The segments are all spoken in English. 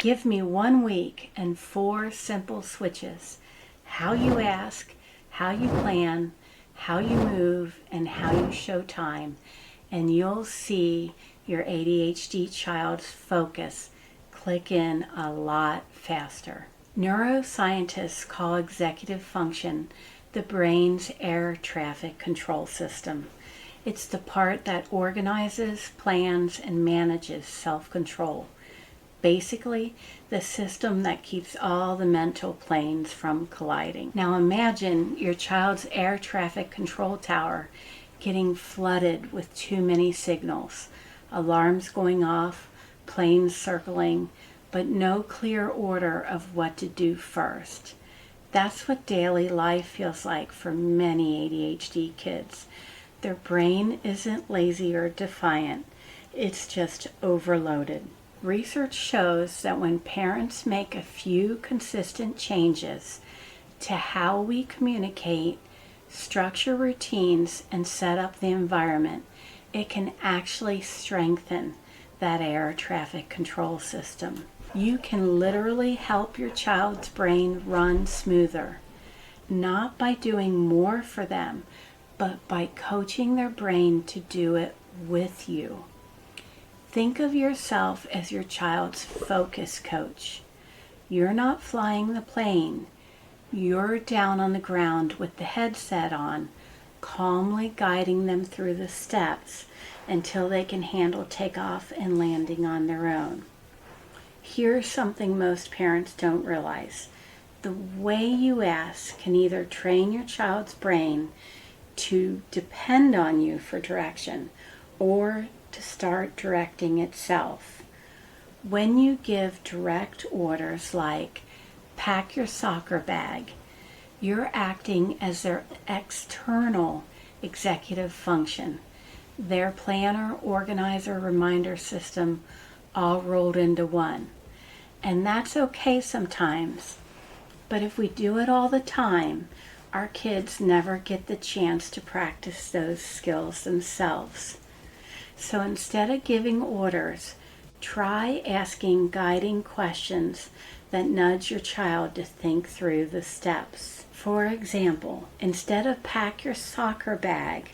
Give me 1 week and 4 simple switches: how you ask, how you plan, how you move, and how you show time, and you'll see your ADHD child's focus click in a lot faster. Neuroscientists call executive function the brain's air traffic control system. It's the part that organizes, plans, and manages self-control. Basically, the system that keeps all the mental planes from colliding. Now imagine your child's air traffic control tower getting flooded with too many signals. Alarms going off, planes circling, but no clear order of what to do first. That's what daily life feels like for many ADHD kids. Their brain isn't lazy or defiant, it's just overloaded. Research shows that when parents make a few consistent changes to how we communicate, structure routines, and set up the environment, it can actually strengthen that air traffic control system. You can literally help your child's brain run smoother, not by doing more for them, but by coaching their brain to do it with you. Think of yourself as your child's focus coach. You're not flying the plane. You're down on the ground with the headset on, calmly guiding them through the steps until they can handle takeoff and landing on their own. Here's something most parents don't realize. The way you ask can either train your child's brain to depend on you for direction or to start directing itself. When you give direct orders like pack your soccer bag, you're acting as their external executive function, their planner, organizer, reminder system, all rolled into one. And that's okay sometimes, but if we do it all the time, our kids never get the chance to practice those skills themselves. So instead of giving orders, try asking guiding questions that nudge your child to think through the steps. For example, instead of pack your soccer bag,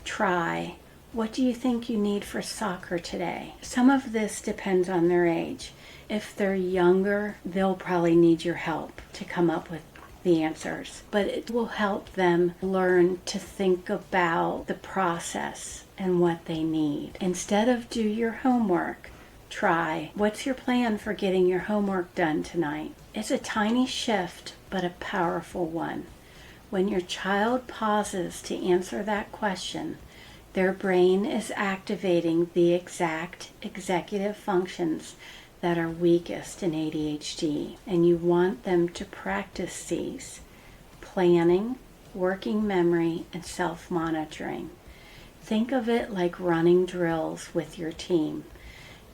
try, what do you think you need for soccer today? Some of this depends on their age. If they're younger, they'll probably need your help to come up with the answers, but it will help them learn to think about the process and what they need. Instead of do your homework, try, what's your plan for getting your homework done tonight? It's a tiny shift, but a powerful one. When your child pauses to answer that question, their brain is activating the exact executive functions that are weakest in ADHD, and you want them to practice these: planning, working memory, and self-monitoring. Think of it like running drills with your team.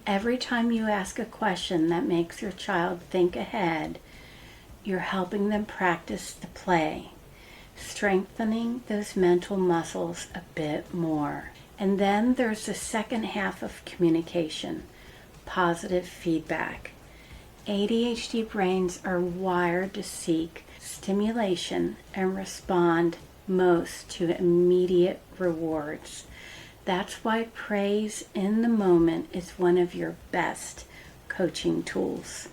Every time you ask a question that makes your child think ahead, you're helping them practice the play, strengthening those mental muscles a bit more. And then there's the second half of communication: positive feedback. ADHD brains are wired to seek stimulation and respond most to immediate rewards. That's why praise in the moment is one of your best coaching tools.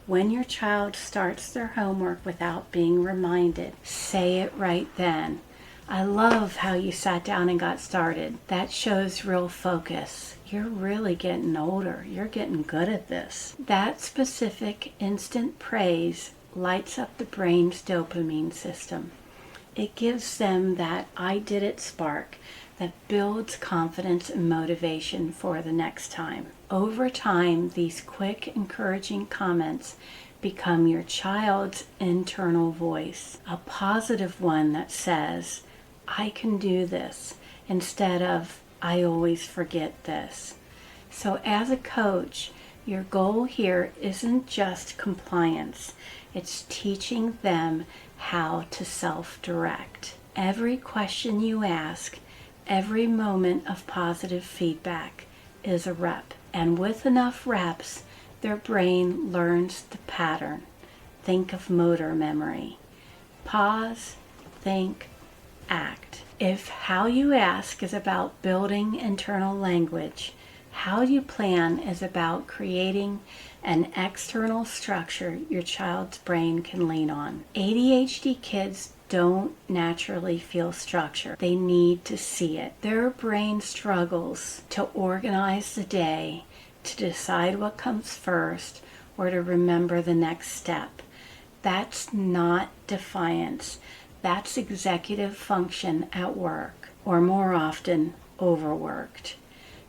When your child starts their homework without being reminded, say it right then. I love how you sat down and got started. That shows real focus. You're really getting older. You're getting good at this. That specific instant praise lights up the brain's dopamine system. It gives them that I did it spark that builds confidence and motivation for the next time. Over time, these quick, encouraging comments become your child's internal voice, a positive one that says, I can do this, instead of, I always forget this. So as a coach, your goal here isn't just compliance, it's teaching them how to self-direct. Every question you ask, every moment of positive feedback is a rep. And with enough reps, their brain learns the pattern. Think of motor memory. Pause, think, act. If how you ask is about building internal language, how you plan is about creating an external structure your child's brain can lean on. ADHD kids don't naturally feel structure. They need to see it. Their brain struggles to organize the day, to decide what comes first, or to remember the next step. That's not defiance. That's executive function at work, or more often, overworked.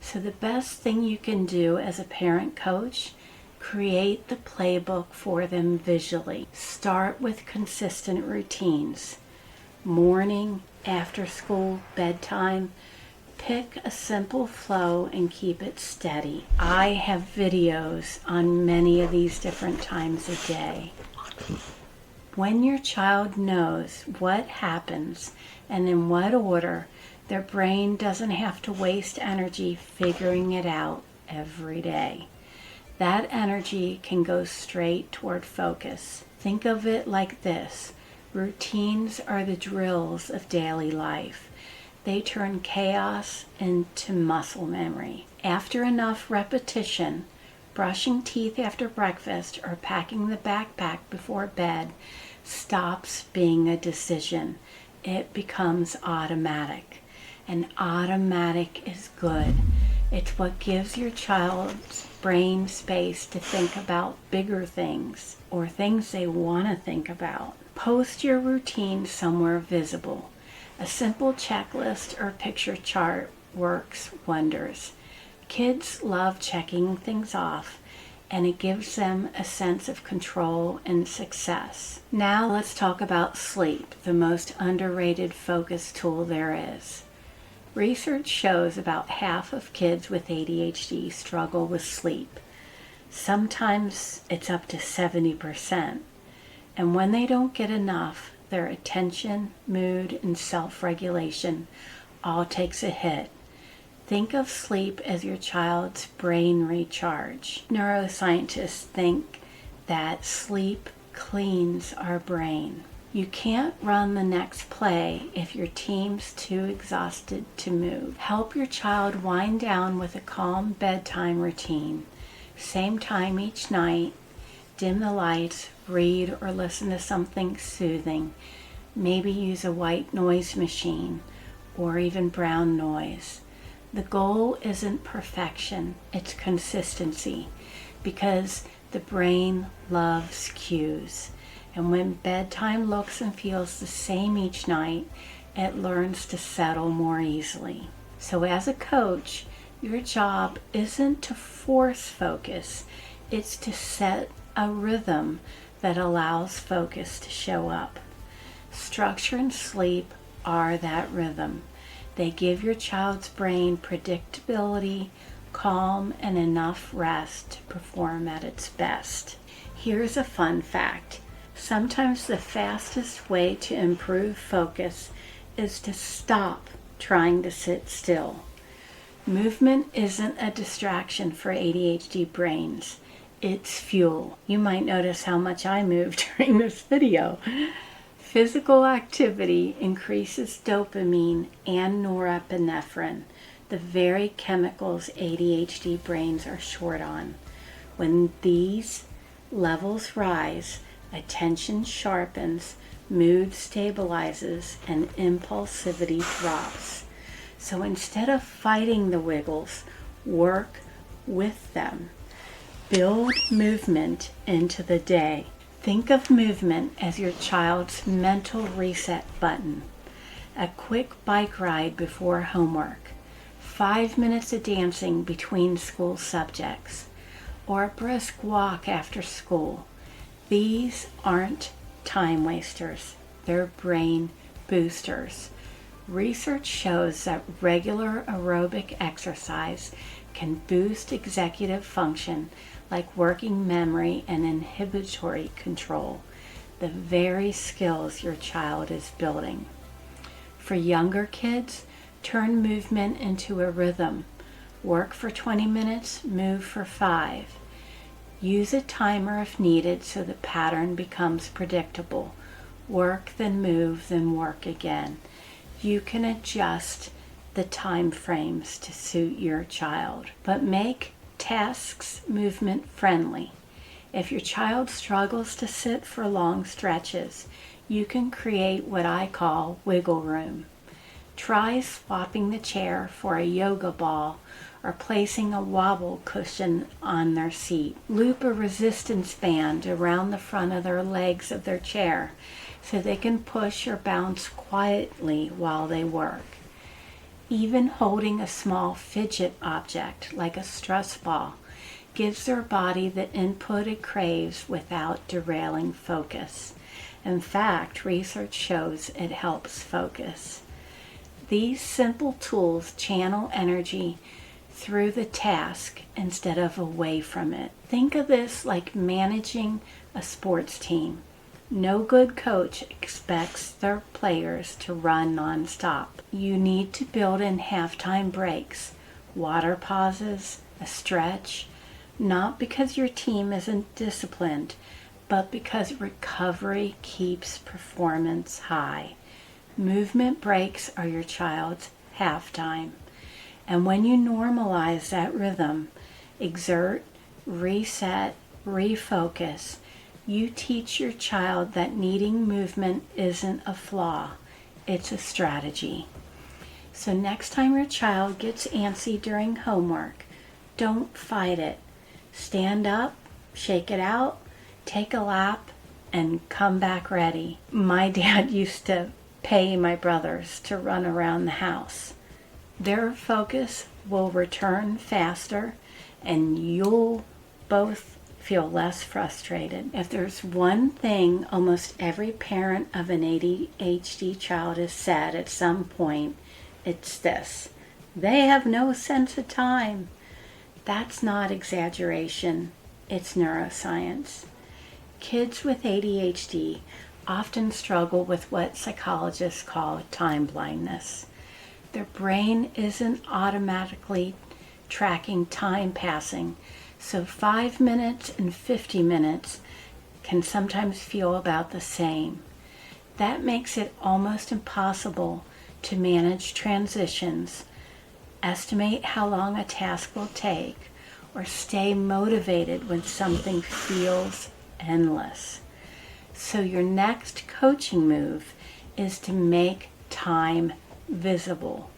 So the best thing you can do as a parent coach, create the playbook for them visually. Start with consistent routines. Morning, after school, bedtime. Pick a simple flow and keep it steady. I have videos on many of these different times a day. When your child knows what happens and in what order, their brain doesn't have to waste energy figuring it out every day. That energy can go straight toward focus. Think of it like this. Routines are the drills of daily life. They turn chaos into muscle memory. After enough repetition, brushing teeth after breakfast or packing the backpack before bed stops being a decision. It becomes automatic. And automatic is good. It's what gives your child's brain space to think about bigger things or things they want to think about. Post your routine somewhere visible. A simple checklist or picture chart works wonders. Kids love checking things off, and it gives them a sense of control and success. Now let's talk about sleep, the most underrated focus tool there is. Research shows about half of kids with ADHD struggle with sleep. Sometimes it's up to 70%. And when they don't get enough, their attention, mood, and self-regulation all takes a hit. Think of sleep as your child's brain recharge. Neuroscientists think that sleep cleans our brain. You can't run the next play if your team's too exhausted to move. Help your child wind down with a calm bedtime routine. Same time each night. Dim the lights, read or listen to something soothing. Maybe use a white noise machine or even brown noise. The goal isn't perfection, it's consistency, because the brain loves cues. And when bedtime looks and feels the same each night, it learns to settle more easily. So as a coach, your job isn't to force focus, it's to set a rhythm that allows focus to show up. Structure and sleep are that rhythm. They give your child's brain predictability, calm, and enough rest to perform at its best. Here's a fun fact. Sometimes the fastest way to improve focus is to stop trying to sit still. Movement isn't a distraction for ADHD brains. It's fuel. You might notice how much I move during this video. Physical activity increases dopamine and norepinephrine, the very chemicals ADHD brains are short on. When these levels rise, attention sharpens, mood stabilizes, and impulsivity drops. So instead of fighting the wiggles, work with them. Build movement into the day. Think of movement as your child's mental reset button. A quick bike ride before homework, 5 minutes of dancing between school subjects, or a brisk walk after school. These aren't time wasters, they're brain boosters. Research shows that regular aerobic exercise can boost executive function like working memory and inhibitory control, the very skills your child is building. For younger kids, turn movement into a rhythm. Work for 20 minutes, move for 5. Use a timer if needed so the pattern becomes predictable. Work, then move, then work again. You can adjust the time frames to suit your child, but make tasks movement friendly. If your child struggles to sit for long stretches, you can create what I call wiggle room. Try swapping the chair for a yoga ball or placing a wobble cushion on their seat. Loop a resistance band around the front of their legs of their chair so they can push or bounce quietly while they work. Even holding a small fidget object like a stress ball gives their body the input it craves without derailing focus. In fact, research shows it helps focus. These simple tools channel energy through the task instead of away from it. Think of this like managing a sports team. No good coach expects their players to run nonstop. You need to build in halftime breaks, water pauses, a stretch, not because your team isn't disciplined, but because recovery keeps performance high. Movement breaks are your child's halftime. And when you normalize that rhythm, exert, reset, refocus, you teach your child that needing movement isn't a flaw, it's a strategy. So next time your child gets antsy during homework, don't fight it. Stand up, shake it out, take a lap, and come back ready. My dad used to pay my brothers to run around the house. Their focus will return faster, and you'll both feel less frustrated. If there's one thing almost every parent of an ADHD child has said at some point, it's this: they have no sense of time. That's not exaggeration, it's neuroscience. Kids with ADHD often struggle with what psychologists call time blindness. Their brain isn't automatically tracking time passing, so 5 minutes and 50 minutes can sometimes feel about the same. That makes it almost impossible to manage transitions, estimate how long a task will take, or stay motivated when something feels endless. So your next coaching move is to make time visible.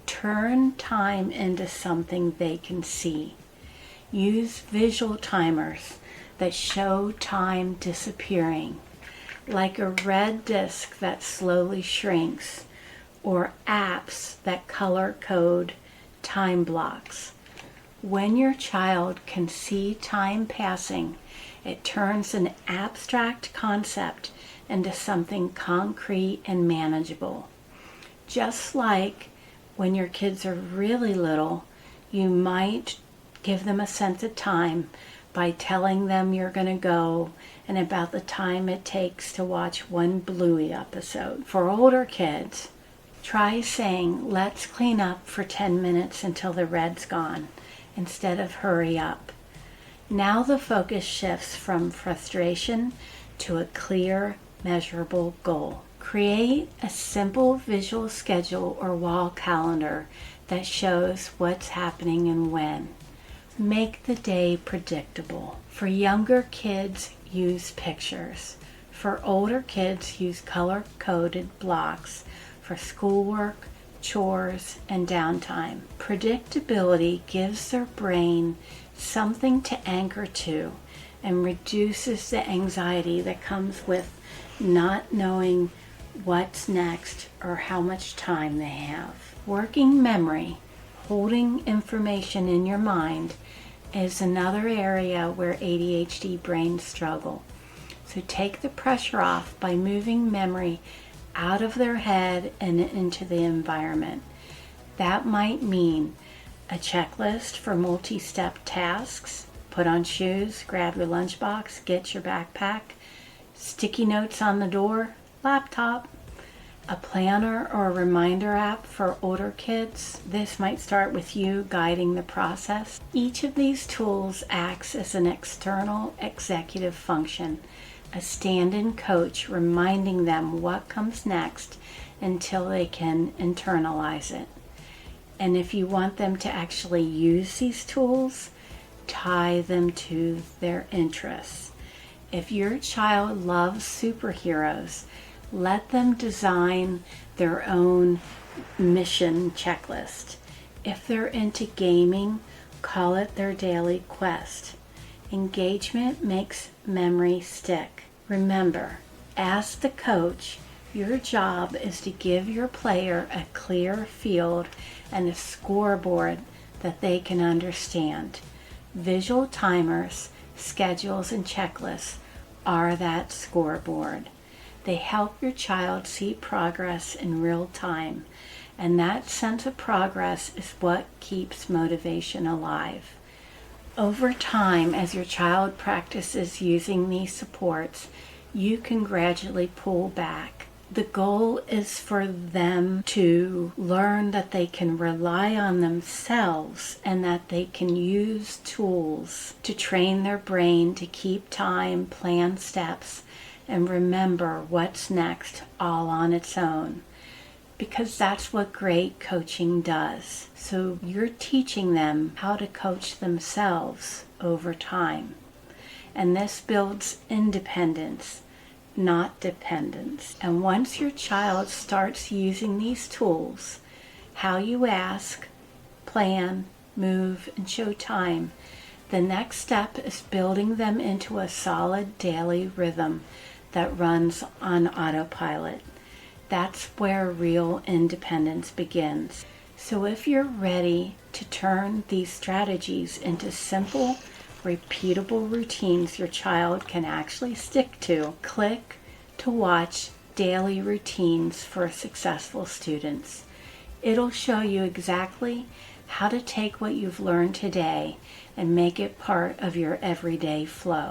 Turn time into something they can see. Use visual timers that show time disappearing, like a red disc that slowly shrinks, or apps that color code time blocks. When your child can see time passing, it turns an abstract concept into something concrete and manageable. Just like when your kids are really little, you might give them a sense of time by telling them you're going to go and about the time it takes to watch one Bluey episode. For older kids, try saying, let's clean up for 10 minutes until the red's gone, instead of hurry up. Now the focus shifts from frustration to a clear, measurable goal. Create a simple visual schedule or wall calendar that shows what's happening and when. Make the day predictable. For younger kids, use pictures. For older kids, use color-coded blocks for schoolwork, chores, and downtime. Predictability gives their brain something to anchor to and reduces the anxiety that comes with not knowing what's next or how much time they have. Working memory, holding information in your mind, is another area where ADHD brains struggle. So take the pressure off by moving memory out of their head and into the environment. That might mean a checklist for multi-step tasks. Put on shoes, grab your lunchbox, get your backpack, sticky notes on the door, laptop. A planner or a reminder app for older kids. This might start with you guiding the process. Each of these tools acts as an external executive function, a stand-in coach reminding them what comes next until they can internalize it. And if you want them to actually use these tools, tie them to their interests. If your child loves superheroes, let them design their own mission checklist. If they're into gaming, call it their daily quest. Engagement makes memory stick. Remember, as the coach, your job is to give your player a clear field and a scoreboard that they can understand. Visual timers, schedules, and checklists are that scoreboard. They help your child see progress in real time, and that sense of progress is what keeps motivation alive. Over time, as your child practices using these supports, you can gradually pull back. The goal is for them to learn that they can rely on themselves and that they can use tools to train their brain to keep time, plan steps, and remember what's next all on its own. Because that's what great coaching does. So you're teaching them how to coach themselves over time. And this builds independence, not dependence. And once your child starts using these tools, how you ask, plan, move, and show time, the next step is building them into a solid daily rhythm that runs on autopilot. That's where real independence begins. So if you're ready to turn these strategies into simple, repeatable routines your child can actually stick to, click to watch Daily Routines for Successful Students. It'll show you exactly how to take what you've learned today and make it part of your everyday flow.